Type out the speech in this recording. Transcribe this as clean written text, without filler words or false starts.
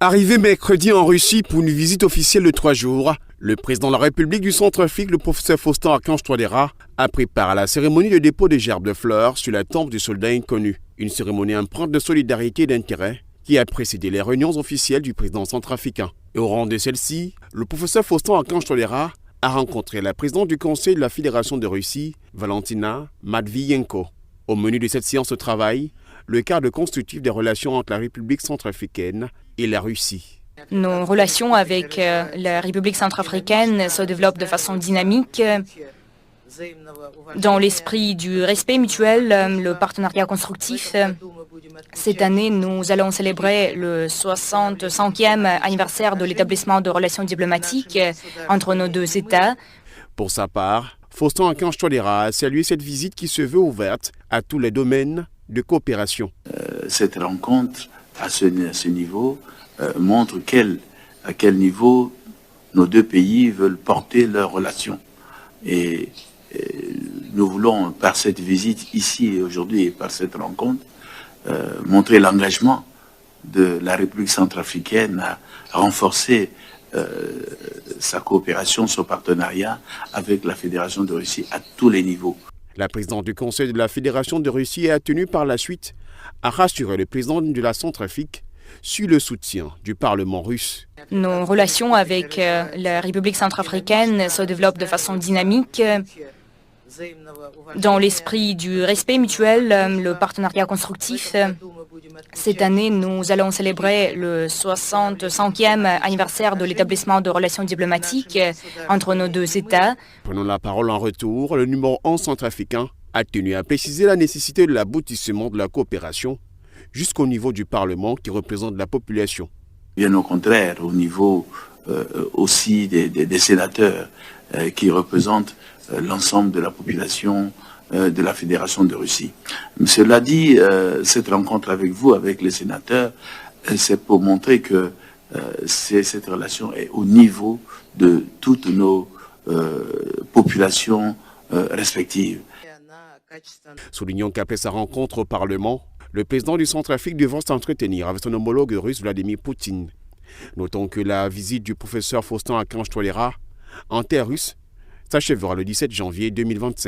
Arrivé mercredi en Russie pour une visite officielle de 3 jours, le président de la République du Centrafrique, le professeur Faustin Archange Touadéra, a pris part à la cérémonie de dépôt des gerbes de fleurs sur la tombe du soldat inconnu. Une cérémonie empreinte de solidarité et d'intérêt qui a précédé les réunions officielles du président centrafricain. Et au rang de celle-ci, le professeur Faustin Archange Touadéra a rencontré la présidente du Conseil de la Fédération de Russie, Valentina Matviyenko. Au menu de cette séance de travail, le cadre constitutif des relations entre la République centrafricaine et la Russie. Nos relations avec la République centrafricaine se développent de façon dynamique. Dans l'esprit du respect mutuel, le partenariat constructif. Cette année, nous allons célébrer le 65e anniversaire de l'établissement de relations diplomatiques entre nos deux États. Pour sa part, Faustin Archange Touadéra a salué cette visite qui se veut ouverte à tous les domaines de coopération. Cette rencontre à ce niveau montre à quel niveau nos deux pays veulent porter leurs relations. Et nous voulons, par cette visite ici aujourd'hui et par cette rencontre, montrer l'engagement de la République centrafricaine à renforcer sa coopération, son partenariat avec la Fédération de Russie à tous les niveaux. La présidente du Conseil de la Fédération de Russie a tenu par la suite à rassurer le président de la Centrafrique sur le soutien du Parlement russe. Nos relations avec la République centrafricaine se développent de façon dynamique. Dans l'esprit du respect mutuel, le partenariat constructif. Cette année, nous allons célébrer le 65e anniversaire de l'établissement de relations diplomatiques entre nos deux États. Prenant la parole en retour, le numéro 11 centrafricain a tenu à préciser la nécessité de l'aboutissement de la coopération jusqu'au niveau du Parlement qui représente la population. Bien au contraire, au niveau aussi des sénateurs qui représentent l'ensemble de la population de la Fédération de Russie. Cela dit, cette rencontre avec vous, avec les sénateurs, c'est pour montrer que cette relation est au niveau de toutes nos populations respectives. Soulignons qu'après sa rencontre au Parlement, le président du Centrafrique devra s'entretenir avec son homologue russe Vladimir Poutine. Notons que la visite du professeur Faustin Archange Touadéra en terre russe s'achèvera le 17 janvier 2025.